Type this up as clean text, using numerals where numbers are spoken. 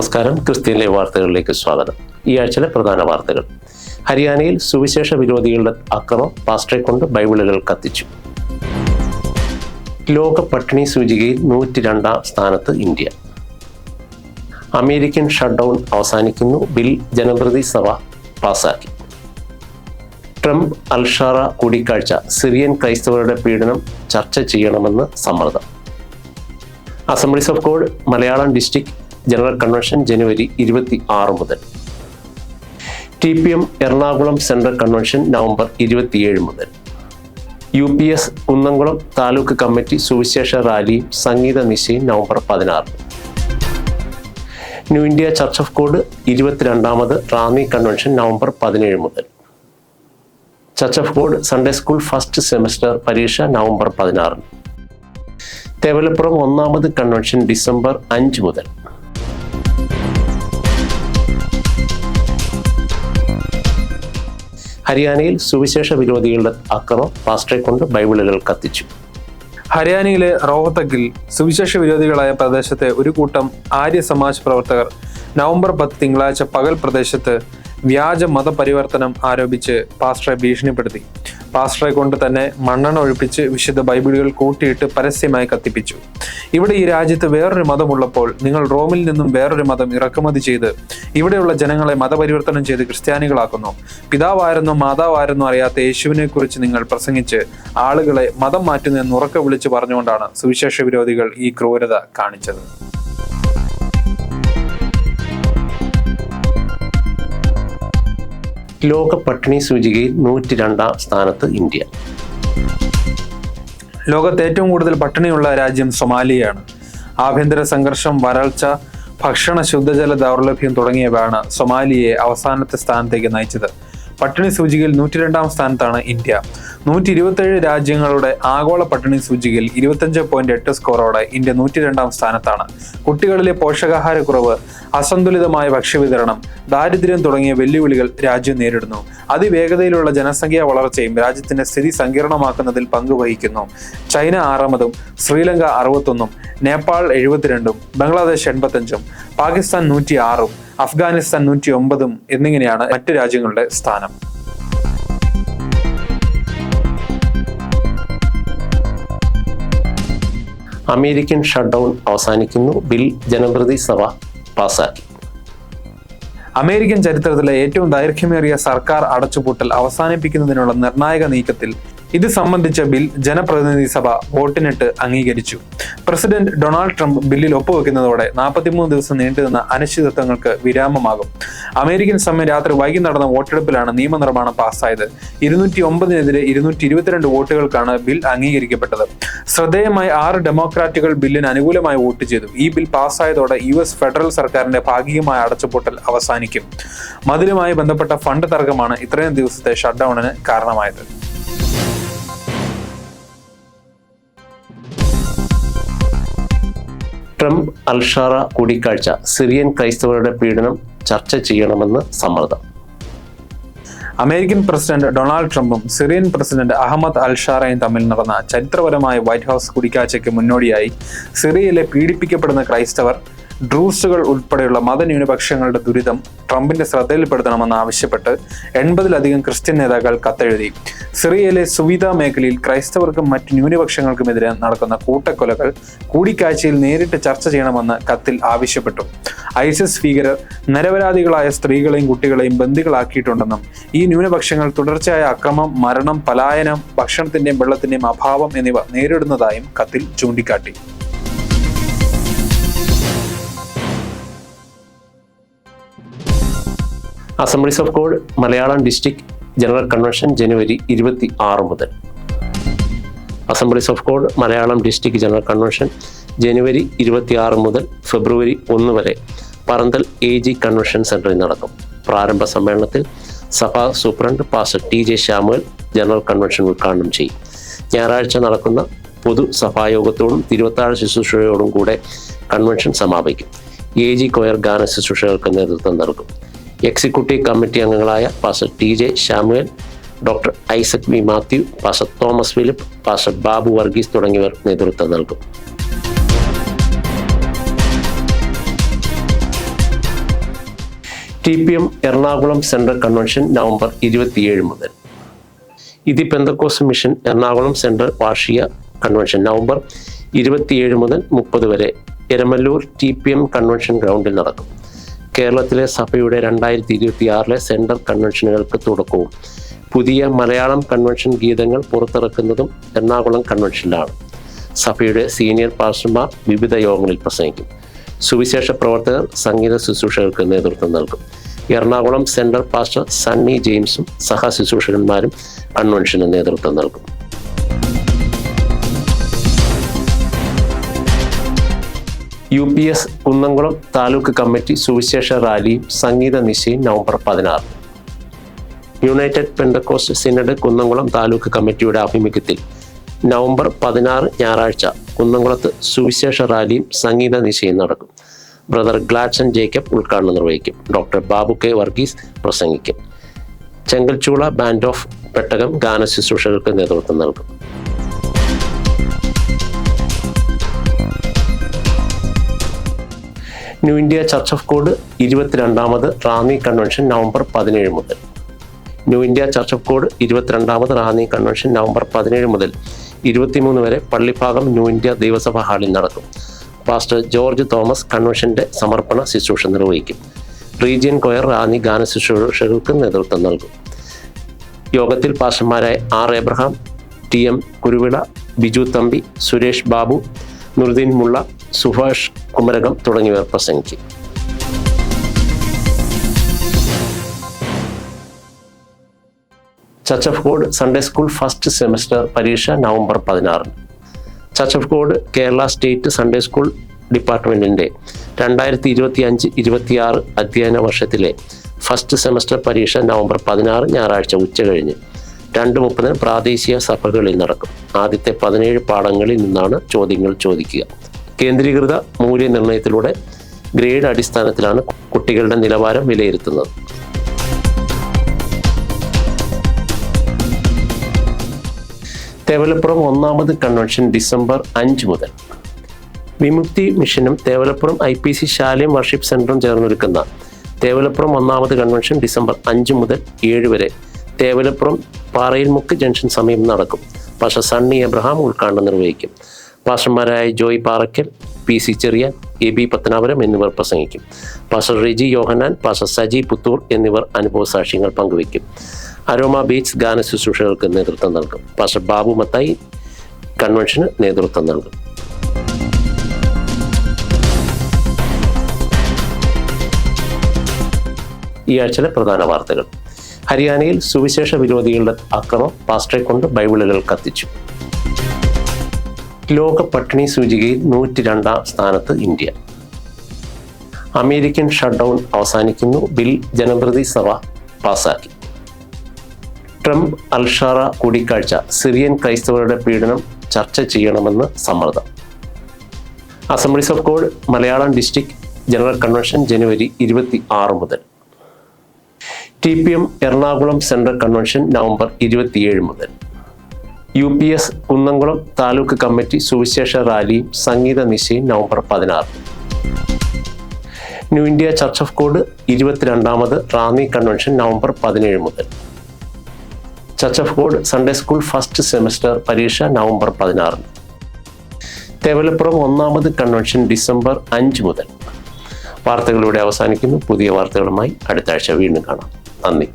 നമസ്കാരം. Christian live വാർത്തകളിലേക്ക് സ്വാഗതം. ഈ ആഴ്ചയിലെ പ്രധാന വാർത്തകൾ. ഹരിയാനയിൽ സുവിശേഷ വിരോധികളുടെ ആക്രമണം, പാസ്റ്ററെ കൊണ്ട് ബൈബിളുകൾ കത്തിച്ചു. ലോക പട്ടിണി സൂചികയിൽ 102-ാം സ്ഥാനത്ത് ഇന്ത്യ. അമേരിക്കൻ ഷട്ട്ഡൗൺ അവസാനിക്കുന്നു, ബിൽ ജനപ്രതിനിധി സഭ പാസാക്കി. ട്രംപ് അൽഷാറ കൂടിക്കാഴ്ച, സിറിയൻ ക്രൈസ്തവരുടെ പീഡനം ചർച്ച ചെയ്യണമെന്ന് സമ്മർദ്ദം. Assemblies of God Malayalam district general convention ജനുവരി 26 മുതൽ. TPM Ernakulam central convention November 27 മുതൽ. UPS കുന്നംകുളം താലൂക്ക് കമ്മിറ്റി സുവിശേഷ റാലിയും സംഗീത നിശയും November 16. New India Church of God 22ാമത് റാന്നി കൺവെൻഷൻ നവംബർ 17 മുതൽ. Church of God Sunday school first semester പരീക്ഷ നവംബർ 16. തേവലപ്പുറം 1ാമത് കൺവെൻഷൻ ഡിസംബർ 5 മുതൽ. ഹരിയാനയിൽ സുവിശേഷ വിരോധികളുടെ ആക്രമണം, പാസ്റ്ററെ കൊണ്ട് ബൈബിളുകൾ കത്തിച്ചു. ഹരിയാനയിലെ റോഹ്തക്കിൽ സുവിശേഷ വിരോധികളായ പ്രദേശത്തെ ഒരു കൂട്ടം ആര്യ സമാജ് പ്രവർത്തകർ നവംബർ 10 തിങ്കളാഴ്ച പകൽ പ്രദേശത്ത് വ്യാജ മതപരിവർത്തനം ആരോപിച്ച് പാസ്റ്ററെ ഭീഷണിപ്പെടുത്തി. പാസ്റ്ററെ കൊണ്ട് തന്നെ മണ്ണെണ്ണ ഒഴിപ്പിച്ച് വിശുദ്ധ ബൈബിളുകൾ കൂട്ടിയിട്ട് പരസ്യമായി കത്തിപ്പിച്ചു. ഇവിടെ ഈ രാജ്യത്ത് വേറൊരു മതമുള്ളപ്പോൾ നിങ്ങൾ റോമിൽ നിന്നും വേറൊരു മതം ഇറക്കുമതി ചെയ്ത് ഇവിടെയുള്ള ജനങ്ങളെ മതപരിവർത്തനം ചെയ്ത് ക്രിസ്ത്യാനികളാക്കുന്നു. പിതാവായിരുന്നോ മാതാവായിരുന്നോ അറിയാത്ത യേശുവിനെ കുറിച്ച് നിങ്ങൾ പ്രസംഗിച്ച് ആളുകളെ മതം മാറ്റുന്നു എന്ന് ഉറക്കെ വിളിച്ചു പറഞ്ഞുകൊണ്ടാണ് സുവിശേഷ വിരോധികൾ ഈ ക്രൂരത കാണിച്ചത്. ലോക പട്ടിണി സൂചികയിൽ 102-ാം സ്ഥാനത്ത് ഇന്ത്യ. ലോകത്ത് ഏറ്റവും കൂടുതൽ പട്ടിണിയുള്ള രാജ്യം സൊമാലിയയാണ്. ആഭ്യന്തര സംഘർഷം, വരൾച്ച, ഭക്ഷണ ശുദ്ധജല ദൗർലഭ്യം തുടങ്ങിയവയാണ് സൊമാലിയയെ അവസാനത്തെ സ്ഥാനത്തേക്ക് നയിച്ചത്. പട്ടിണി സൂചികയിൽ 102-ാം സ്ഥാനത്താണ് ഇന്ത്യ. 127 രാജ്യങ്ങളുടെ ആഗോള പട്ടിണി സൂചികയിൽ 25.8 സ്കോറോടെ ഇന്ത്യ 102-ാം സ്ഥാനത്താണ്. കുട്ടികളിലെ പോഷകാഹാരക്കുറവ്, അസന്തുലിതമായ ഭക്ഷ്യവിതരണം, ദാരിദ്ര്യം തുടങ്ങിയ വെല്ലുവിളികൾ രാജ്യം നേരിടുന്നു. അതിവേഗതയിലുള്ള ജനസംഖ്യാ വളർച്ചയും രാജ്യത്തിന്റെ സ്ഥിതി സങ്കീർണമാക്കുന്നതിൽ പങ്കുവഹിക്കുന്നു. ചൈന 6-മതും, ശ്രീലങ്ക 61-ഉം, നേപ്പാൾ 72-ഉം, ബംഗ്ലാദേശ് 85-ഉം, പാകിസ്ഥാൻ 106-ഉം, അഫ്ഗാനിസ്ഥാൻ 109-ഉം എന്നിങ്ങനെയാണ് മറ്റ് രാജ്യങ്ങളുടെ സ്ഥാനം. അമേരിക്കൻ ഷട്ട്ഡൗൺ അവസാനിക്കുന്നു, ബിൽ ജനപ്രതിനിധി സഭ പാസാക്കി. അമേരിക്കൻ ചരിത്രത്തിലെ ഏറ്റവും ദൈർഘ്യമേറിയ സർക്കാർ അടച്ചുപൂട്ടൽ അവസാനിപ്പിക്കുന്നതിനുള്ള നിർണായക നീക്കത്തിൽ ഇത് സംബന്ധിച്ച ബിൽ ജനപ്രതിനിധി സഭ വോട്ടിനിട്ട് അംഗീകരിച്ചു. പ്രസിഡന്റ് ഡൊണാൾഡ് ട്രംപ് ബില്ലിൽ ഒപ്പുവെക്കുന്നതോടെ 43 ദിവസം നീണ്ടുനിന്ന അനിശ്ചിതത്വങ്ങൾക്ക് വിരാമമാകും. അമേരിക്കൻ സമയം രാത്രി വൈകി നടന്ന വോട്ടെടുപ്പിലാണ് നിയമനിർമ്മാണം പാസ്സായത്. 209-നെതിരെ 222 വോട്ടുകൾക്കാണ് ബിൽ അംഗീകരിക്കപ്പെട്ടത്. ശ്രദ്ധേയമായി 6 ഡെമോക്രാറ്റുകൾ ബില്ലിന് അനുകൂലമായി വോട്ട് ചെയ്തു. ഈ ബിൽ പാസ്സായതോടെ US ഫെഡറൽ സർക്കാരിന്റെ ഭാഗികമായ അടച്ചുപൂട്ടൽ അവസാനിക്കും. മതിലുമായി ബന്ധപ്പെട്ട ഫണ്ട് തർക്കമാണ് ഇത്രയും ദിവസത്തെ ഷട്ട്ഡൌണിന് കാരണമായത്. ട്രംപ് അൽഷാറ കൂടിക്കാഴ്ച, സിറിയൻ ക്രൈസ്തവരുടെ പീഡനം ചർച്ച ചെയ്യണമെന്ന് സമ്മർദ്ദം. അമേരിക്കൻ പ്രസിഡന്റ് ഡൊണാൾഡ് ട്രംപും സിറിയൻ പ്രസിഡന്റ് അഹമ്മദ് അൽഷാറയും തമ്മിൽ നടന്ന ചരിത്രപരമായ വൈറ്റ് ഹൗസ് കൂടിക്കാഴ്ചയ്ക്ക് മുന്നോടിയായി സിറിയയിലെ പീഡിപ്പിക്കപ്പെടുന്ന ക്രൈസ്തവർ, ഡ്രൂസുകൾ ഉൾപ്പെടെയുള്ള മതന്യൂനപക്ഷങ്ങളുടെ ദുരിതം ട്രംപിന്റെ ശ്രദ്ധയിൽപ്പെടുത്തണമെന്ന് ആവശ്യപ്പെട്ട് 80-ലധികം ക്രിസ്ത്യൻ നേതാക്കൾ കത്തെഴുതി. സിറിയയിലെ സുവിധ മേഖലയിൽ ക്രൈസ്തവർക്കും മറ്റ് ന്യൂനപക്ഷങ്ങൾക്കുമെതിരെ നടക്കുന്ന കൂട്ടക്കൊലകൾ കൂടിക്കാഴ്ചയിൽ നേരിട്ട് ചർച്ച ചെയ്യണമെന്ന് കത്തിൽ ആവശ്യപ്പെട്ടു. ഐസിസ് ഭീകരർ നിരപരാധികളായ സ്ത്രീകളെയും കുട്ടികളെയും ബന്ദികളാക്കിയിട്ടുണ്ടെന്നും ഈ ന്യൂനപക്ഷങ്ങൾ തുടർച്ചയായ അക്രമം, മരണം, പലായനം, ഭക്ഷണത്തിന്റെയും വെള്ളത്തിന്റെയും അഭാവം എന്നിവ നേരിടുന്നതായും കത്തിൽ ചൂണ്ടിക്കാട്ടി. Assemblies of God Malayalam district general convention ജനുവരി 26 മുതൽ. Assemblies of God Malayalam district general convention ജനുവരി 26 മുതൽ ഫെബ്രുവരി 1 വരെ പറന്തൽ AG കൺവെൻഷൻ സെന്ററിൽ നടക്കും. പ്രാരംഭ സമ്മേളനത്തിൽ സഭാ superintendent pastor TJ Samuel general convention ഉദ്ഘാടനം ചെയ്യും. ഞായറാഴ്ച നടക്കുന്ന പൊതു സഭായോഗത്തോടും തിരുവത്താഴ ശുശ്രൂഷയോടും കൂടെ കൺവെൻഷൻ സമാപിക്കും. AG കൊയർ ഗാന ശുശ്രൂഷകൾക്ക് നേതൃത്വം നൽകും. എക്സിക്യൂട്ടീവ് കമ്മിറ്റി അംഗങ്ങളായ pastor TJ Samuel, doctor Isaac V Mathew, pastor Thomas Philip, pastor Babu Varghese തുടങ്ങിയവർ നേതൃത്വം നൽകും. TPM Ernakulam central convention November 27 മുതൽ. ഇതി പെന്തക്കോസ് മിഷൻ എറണാകുളം സെൻട്രൽ വാർഷിക കൺവെൻഷൻ നവംബർ 27 മുതൽ 30 വരെ എരമല്ലൂർ TPM കൺവെൻഷൻ ഗ്രൗണ്ടിൽ നടക്കും. കേരളത്തിലെ സഭയുടെ 2026 സെൻട്രൽ കൺവെൻഷനുകൾക്ക് തുടക്കവും പുതിയ മലയാളം കൺവെൻഷൻ ഗീതങ്ങൾ പുറത്തിറക്കുന്നതും എറണാകുളം കൺവെൻഷനിലാണ്. സഭയുടെ സീനിയർ പാസ്റ്റർമാർ വിവിധ യോഗങ്ങളിൽ പ്രസംഗിക്കും. സുവിശേഷ പ്രവർത്തകർ സംഗീത ശുശ്രൂഷകർക്ക് നേതൃത്വം നൽകും. എറണാകുളം സെൻട്രൽ പാസ്റ്റർ സണ്ണി ജെയിംസും സഹശുശ്രൂഷകന്മാരും കൺവെൻഷന് നേതൃത്വം നൽകും. UPS കുന്നംകുളം താലൂക്ക് കമ്മിറ്റി സുവിശേഷ റാലിയും സംഗീത നിശയും November 16. United Pentecostal Synod Kunnamkulam taluk കമ്മിറ്റിയുടെ ആഭിമുഖ്യത്തിൽ നവംബർ 16 ഞായറാഴ്ച കുന്നംകുളത്ത് സുവിശേഷ റാലിയും സംഗീത നിശയും നടക്കും. ബ്രദർ ഗ്ലാഡ്സൺ ജേക്കബ് ഉദ്ഘാടനം നിർവഹിക്കും. Doctor Babu K. വർഗീസ് പ്രസംഗിക്കും. ചെങ്കൽച്ചൂള ബാൻഡ് ഓഫ് പെട്ടകം ഗാന ശുശ്രൂഷകർക്ക് നേതൃത്വം നൽകും. New India Church of God 22ാമത് റാന്നി കൺവെൻഷൻ നവംബർ 17 മുതൽ. New India Church of God 22ാമത് റാന്നി കൺവെൻഷൻ നവംബർ 17 മുതൽ 23 വരെ പള്ളിഭാഗം ന്യൂ ഇന്ത്യ ദൈവസഭ ഹാളിൽ നടക്കും. പാസ്റ്റർ ജോർജ് തോമസ് കൺവെൻഷന്റെ സമർപ്പണ ശുശ്രൂഷ നിർവഹിക്കും. റീജിയൻ കൊയർ റാന്നി ഗാന ശുശ്രൂഷകൾക്ക് നേതൃത്വം നൽകും. യോഗത്തിൽ പാസ്റ്റർമാരായ R. Abraham, TM Kuruvila, Biju Thampi, Suresh Babu, Nuruddin Mulla, Subhash Kumarakam തുടങ്ങിയവർ പ്രസംഗിക്കും. Church of God Sunday school first semester പരീക്ഷ November 16. Church of God Kerala state Sunday school ഡിപ്പാർട്ട്മെൻറ്റിൻ്റെ 2025-26 അധ്യയന വർഷത്തിലെ ഫസ്റ്റ് സെമസ്റ്റർ പരീക്ഷ നവംബർ 16 ഞായറാഴ്ച ഉച്ചകഴിഞ്ഞ് 2:30 പ്രാദേശിക സഭകളിൽ നടക്കും. ആദ്യത്തെ 17 പാഠങ്ങളിൽ നിന്നാണ് ചോദ്യങ്ങൾ ചോദിക്കുക. കേന്ദ്രീകൃത മൂല്യനിർണ്ണയത്തിലൂടെ ഗ്രേഡ് അടിസ്ഥാനത്തിലാണ് കുട്ടികളുടെ നിലവാരം വിലയിരുത്തുന്നത്. തേവലപ്പുറം 1ാമത് കൺവെൻഷൻ ഡിസംബർ 5 മുതൽ. വിമുക്തി മിഷനും തേവലപ്പുറം IPC ശാലേം വർഷിപ്പ് സെൻറ്ററും ചേർന്നൊരുക്കുന്ന തേവലപ്പുറം 1ാമത് കൺവെൻഷൻ ഡിസംബർ 5 മുതൽ 7 വരെ തേവലപ്പുറം പാറയിൽമുക്ക് ജംഗ്ഷൻ സമീപം നടക്കും. പാസ്റ്റർ സണ്ണി എബ്രഹാം ഉദ്ഘാടനം നിർവഹിക്കും. പാസ്റ്റർമാരായ ജോയ് പാറയ്ക്കൽ, PC ചെറിയാൻ, AB പത്തനാപുരം എന്നിവർ പ്രസംഗിക്കും. പാസ്റ്റർ റിജി യോഹന്നാൻ, പാസ്റ്റർ സജി പുത്തൂർ എന്നിവർ അനുഭവ സാക്ഷ്യങ്ങൾ പങ്കുവയ്ക്കും. അരോമ ബീറ്റ്സ് ഗാന ശുശ്രൂഷകൾക്ക് നേതൃത്വം നൽകും. പാസ്റ്റർ ബാബു മത്തായി കൺവെൻഷന് നേതൃത്വം നൽകും. ഈ ആഴ്ചയിലെ പ്രധാന വാർത്തകൾ. ഹരിയാനയിൽ സുവിശേഷ വിരോധികളുടെ ആക്രമണം, പാസ്റ്ററെ കൊണ്ട് ബൈബിളുകൾ കത്തിച്ചു. ലോക പട്ടിണി സൂചികയിൽ 102ാം സ്ഥാനത്ത് ഇന്ത്യ. അമേരിക്കൻ ഷട്ട്ഡൗൺ അവസാനിക്കുന്നു, ബിൽ ജനപ്രതി സഭ പാസാക്കി. ട്രംപ് അൽഷാറ കൂടിക്കാഴ്ച, സിറിയൻ ക്രൈസ്തവരുടെ പീഡനം ചർച്ച ചെയ്യണമെന്ന് സമ്മർദ്ദം. Assemblies of God Malayalam district general convention ജനുവരി 26 മുതൽ. TPM Ernakulam central convention November 27 മുതൽ. UPS കുന്നംകുളം താലൂക്ക് കമ്മിറ്റി സുവിശേഷ റാലിയും സംഗീത നിശയും November 16. New India Church of God 22ാമത് റാന്നി കൺവെൻഷൻ നവംബർ 17 മുതൽ. Church of God Sunday school first semester പരീക്ഷ നവംബർ 16. തേവലപ്പുറം 1ാമത് കൺവെൻഷൻ ഡിസംബർ 5 മുതൽ. വാർത്തകളിലൂടെ അവസാനിക്കുന്നു. പുതിയ വാർത്തകളുമായി അടുത്ത ആഴ്ച വീണ്ടും കാണാം. നന്ദി.